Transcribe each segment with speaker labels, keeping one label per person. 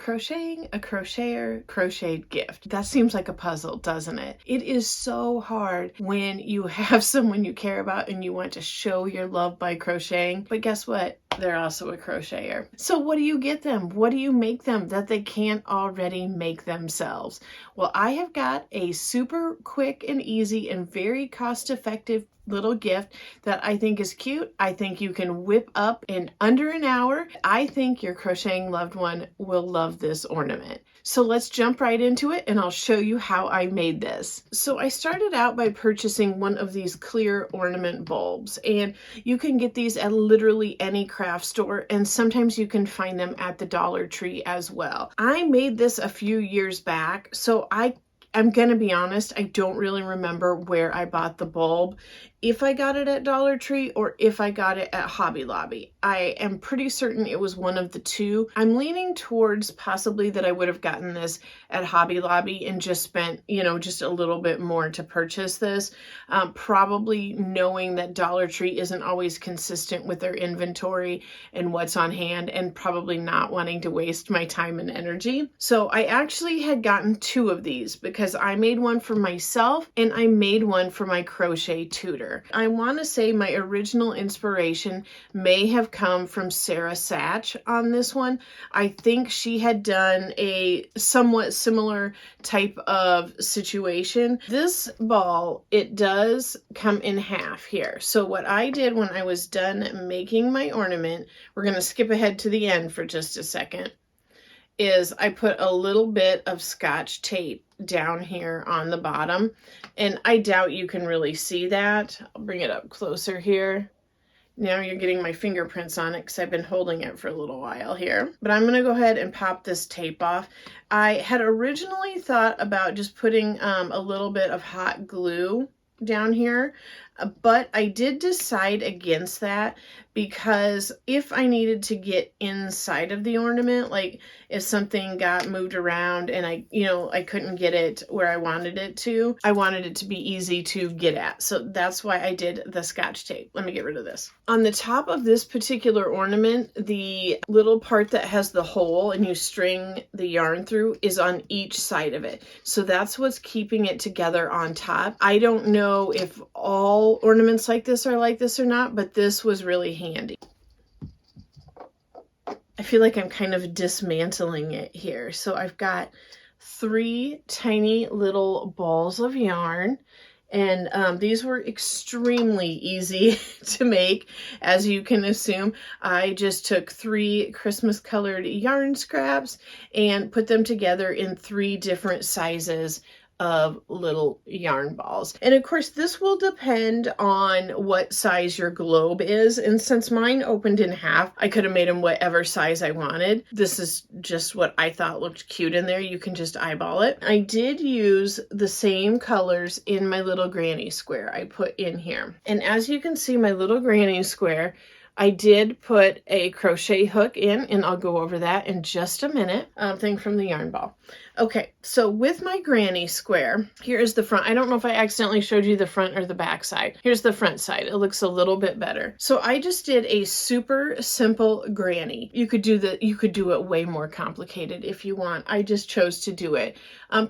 Speaker 1: Crocheting a crocheter crocheted gift. That seems like a puzzle, doesn't it? It is so hard when you have someone you care about and you want to show your love by crocheting. But guess what? They're also a crocheter. So what do you get them? What do you make them that they can't already make themselves? Well, I have got a super quick and easy and very cost-effective little gift that I think is cute. I think you can whip up in under an hour. I think your crocheting loved one will love this ornament. So let's jump right into it and I'll show you how I made this. So I started out by purchasing one of these clear ornament bulbs, and you can get these at literally any craft store, and sometimes you can find them at the Dollar Tree as well. I made this a few years back, so I'm gonna be honest, I don't really remember where I bought the bulb, if I got it at Dollar Tree or if I got it at Hobby Lobby. I am pretty certain it was one of the two. I'm leaning towards possibly that I would have gotten this at Hobby Lobby and just spent, just a little bit more to purchase this. Probably knowing that Dollar Tree isn't always consistent with their inventory and what's on hand, and probably not wanting to waste my time and energy. So I actually had gotten two of these because I made one for myself and I made one for my crochet tutor. I want to say my original inspiration may have come from Sarah Satch on this one. I think she had done a somewhat similar type of situation. This ball, it does come in half here. So what I did when I was done making my ornament, we're going to skip ahead to the end for just a second, is I put a little bit of Scotch tape down here on the bottom, and I doubt you can really see that. I'll bring it up closer here. Now you're getting my fingerprints on it because I've been holding it for a little while here. But I'm going to go ahead and pop this tape off. I had originally thought about just putting a little bit of hot glue down here, but I did decide against that because if I needed to get inside of the ornament, like if something got moved around and I couldn't get it where I wanted it to, I wanted it to be easy to get at. So that's why I did the Scotch tape. Let me get rid of this. On the top of this particular ornament, the little part that has the hole and you string the yarn through is on each side of it. So that's what's keeping it together on top. I don't know if all ornaments like this are like this or not, but this was really handy. I feel like I'm kind of dismantling it here. So I've got 3 tiny little balls of yarn, and these were extremely easy to make, as you can assume. I just took 3 Christmas colored yarn scraps and put them together in 3 different sizes of little yarn balls. And of course, this will depend on what size your globe is. And since mine opened in half, I could have made them whatever size I wanted. This is just what I thought looked cute in there. You can just eyeball it. I did use the same colors in my little granny square I put in here. And as you can see, my little granny square, I did put a crochet hook in, and I'll go over that in just a minute. Thing from the yarn ball. Okay, so with my granny square, here is the front. I don't know if I accidentally showed you the front or the back side. Here's the front side. It looks a little bit better. So I just did a super simple granny. You could do it way more complicated if you want. I just chose to do it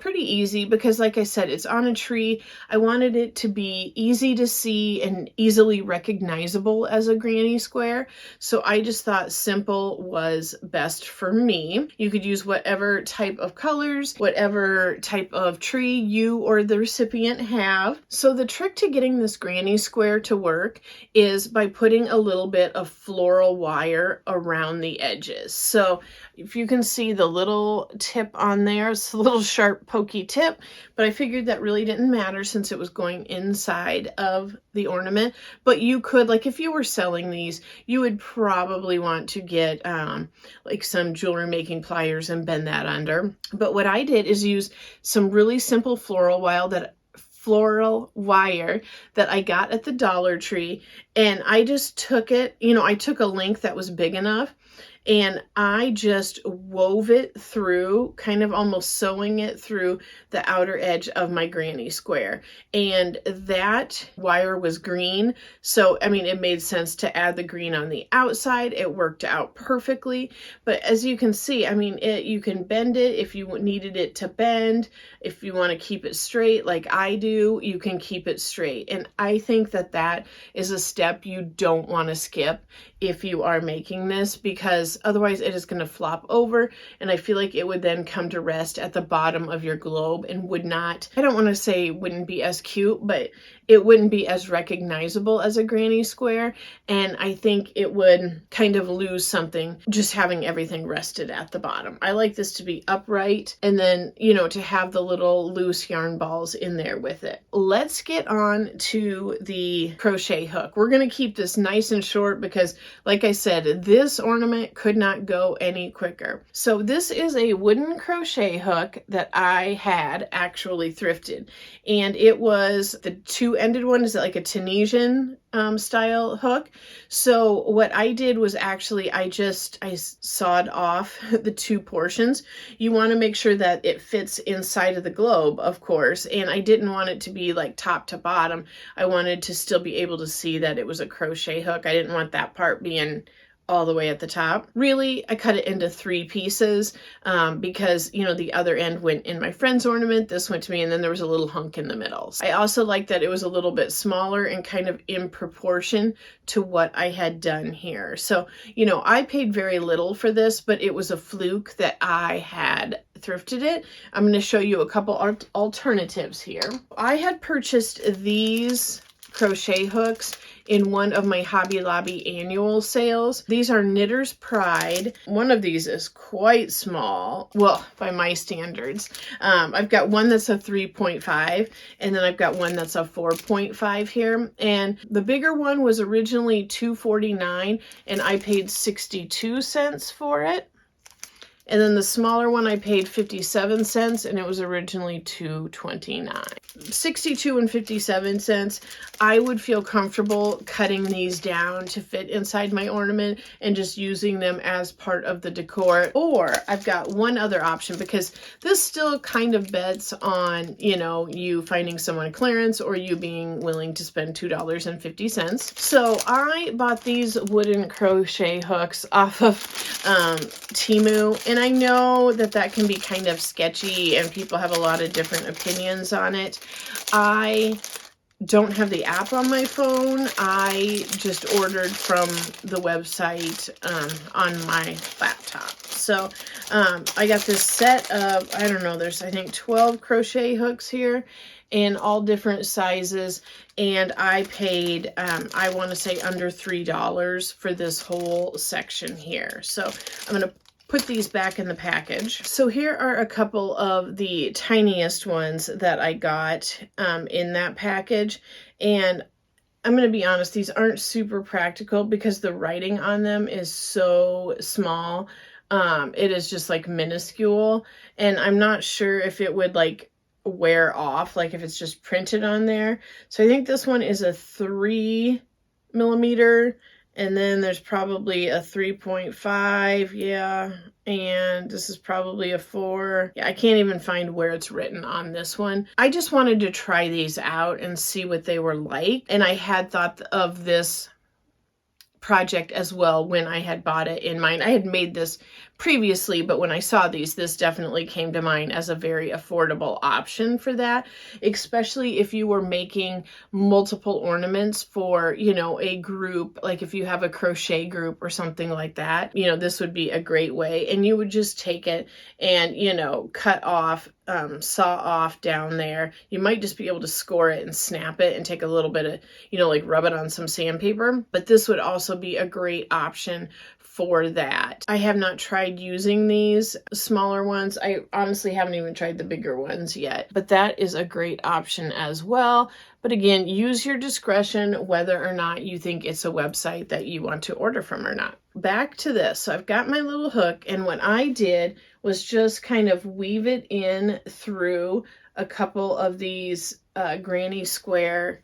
Speaker 1: pretty easy because, like I said, it's on a tree. I wanted it to be easy to see and easily recognizable as a granny square. So I just thought simple was best for me. You could use whatever type of colors, whatever type of tree you or the recipient have. So the trick to getting this granny square to work is by putting a little bit of floral wire around the edges. So if you can see the little tip on there, it's a little sharp pokey tip, but I figured that really didn't matter since it was going inside of the ornament. But you could, like if you were selling these, you would probably want to get like some jewelry making pliers and bend that under. But what I did is use some really simple floral wire that I got at the Dollar Tree, and I just took it, I took a length that was big enough, and I just wove it through, kind of almost sewing it through the outer edge of my granny square. And that wire was green, so I mean it made sense to add the green on the outside. It worked out perfectly. But as you can see, I mean, you can bend it if you needed it to bend. If you want to keep it straight like I do, you can keep it straight. And I think that that is a step you don't want to skip if you are making this, because otherwise it is going to flop over, and I feel like it would then come to rest at the bottom of your globe and would not, I don't want to say wouldn't be as cute, but it wouldn't be as recognizable as a granny square. And I think it would kind of lose something just having everything rested at the bottom. I like this to be upright, and then, you know, to have the little loose yarn balls in there with it. Let's get on to the crochet hook. We're going to keep this nice and short because, like I said, this ornament could not go any quicker. So this is a wooden crochet hook that I had actually thrifted, and it was the two-ended one. Is it like a Tunisian style hook? So what I did was actually I sawed off the two portions. You want to make sure that it fits inside of the globe, of course, and I didn't want it to be like top to bottom. I wanted to still be able to see that it was a crochet hook. I didn't want that part being all the way at the top. Really, I cut it into 3 pieces because, you know, the other end went in my friend's ornament, this went to me, and then there was a little hunk in the middle. I also liked that it was a little bit smaller and kind of in proportion to what I had done here. So, you know, I paid very little for this, but it was a fluke that I had thrifted it. I'm going to show you a couple alternatives here. I had purchased these crochet hooks in one of my Hobby Lobby annual sales. These are Knitter's Pride. One of these is quite small, well, by my standards. I've got one that's a 3.5, and then I've got one that's a 4.5 here. And the bigger one was originally $2.49, and I paid 62 cents for it. And then the smaller one I paid 57 cents, and it was originally $2.29. 62 and 57 cents. I would feel comfortable cutting these down to fit inside my ornament and just using them as part of the decor. Or I've got one other option, because this still kind of bets on, you know, you finding someone at clearance or you being willing to spend $2.50. So I bought these wooden crochet hooks off of Temu, and I know that that can be kind of sketchy and people have a lot of different opinions on it. I don't have the app on my phone. I just ordered from the website on my laptop. So I got this set of, I don't know, there's I think 12 crochet hooks here in all different sizes, and I paid I want to say under $3 for this whole section here. So I'm going to put these back in the package. So here are a couple of the tiniest ones that I got in that package, and I'm going to be honest, these aren't super practical because the writing on them is so small. It is just like minuscule, and I'm not sure if it would like wear off, like if it's just printed on there. So I think this one is a 3 millimeter, and then there's probably a 3.5, yeah, and this is probably a 4. Yeah, I can't even find where it's written on this one. I just wanted to try these out and see what they were like, and I had thought of this project as well when I had bought it in mind. I had made this previously, but when I saw these, this definitely came to mind as a very affordable option for that, especially if you were making multiple ornaments for, you know, a group, like if you have a crochet group or something like that, you know, this would be a great way. And you would just take it and, you know, cut off, saw off down there. You might just be able to score it and snap it and take a little bit of, you know, like rub it on some sandpaper, but this would also be a great option for that. I have not tried using these smaller ones. I honestly haven't even tried the bigger ones yet, but that is a great option as well. But again, use your discretion whether or not you think it's a website that you want to order from or not. Back to this. So I've got my little hook, and what I did was just kind of weave it in through a couple of these granny square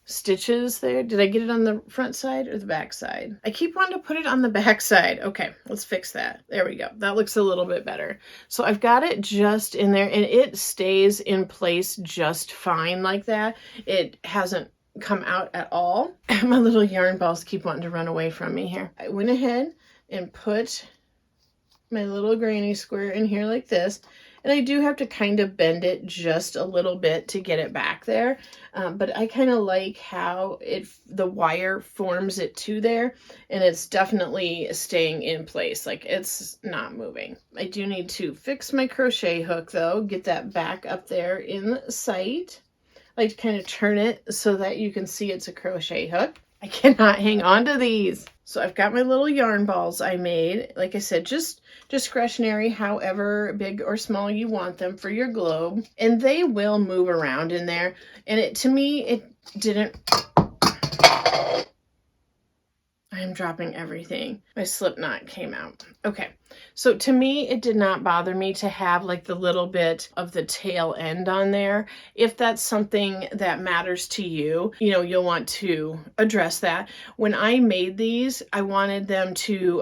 Speaker 1: stitches there. Did I get it on the front side or the back side? I keep wanting to put it on the back side. Okay, let's fix that. There we go. That looks a little bit better. So I've got it just in there, and it stays in place just fine like that. It hasn't come out at all. My little yarn balls keep wanting to run away from me here. I went ahead and put my little granny square in here like this. And I do have to kind of bend it just a little bit to get it back there. But I kind of like how the wire forms it to there. And it's definitely staying in place. Like, it's not moving. I do need to fix my crochet hook though. Get that back up there in sight. I like to kind of turn it so that you can see it's a crochet hook. I cannot hang on to these. So I've got my little yarn balls I made. Like I said, just discretionary, however big or small you want them for your globe. And they will move around in there. And to me, it didn't... I am dropping everything. My slip knot came out. Okay, so to me, it did not bother me to have like the little bit of the tail end on there. If that's something that matters to you, you'll want to address that. When I made these, I wanted them to,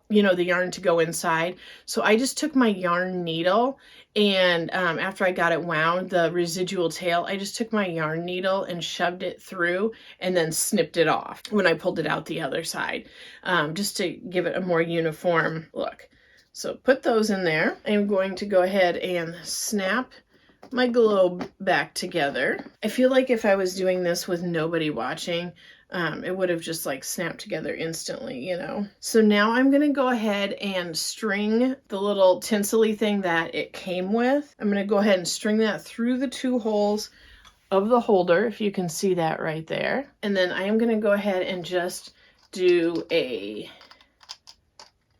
Speaker 1: the yarn to go inside. So I just took my yarn needle and after I got it wound, the residual tail, I just took my yarn needle and shoved it through and then snipped it off when I pulled it out the other side, just to give it a more uniform look. So put those in there. I'm going to go ahead and snap my globe back together. I feel like if I was doing this with nobody watching, it would have just like snapped together instantly, So now I'm going to go ahead and string the little tinsely thing that it came with. I'm going to go ahead and string that through the 2 holes of the holder, if you can see that right there. And then I am going to go ahead and just do a,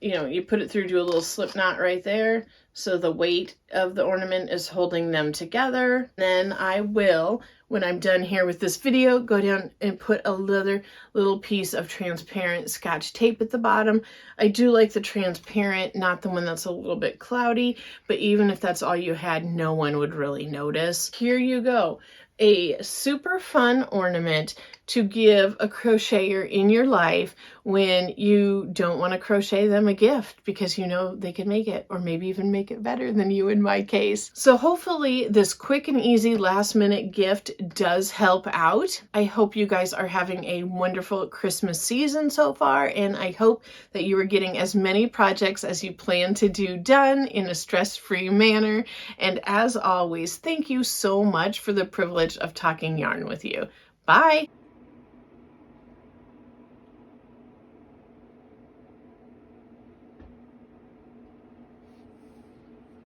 Speaker 1: you put it through, do a little slip knot right there. So the weight of the ornament is holding them together. Then I will, when I'm done here with this video, go down and put a little piece of transparent Scotch tape at the bottom. I do like the transparent, not the one that's a little bit cloudy, but even if that's all you had, no one would really notice. Here you go. A super fun ornament to give a crocheter in your life when you don't want to crochet them a gift because they can make it, or maybe even make it better than you in my case. So hopefully this quick and easy last minute gift does help out. I hope you guys are having a wonderful Christmas season so far, and I hope that you are getting as many projects as you plan to do done in a stress-free manner. And as always, thank you so much for the privilege of talking yarn with you. Bye!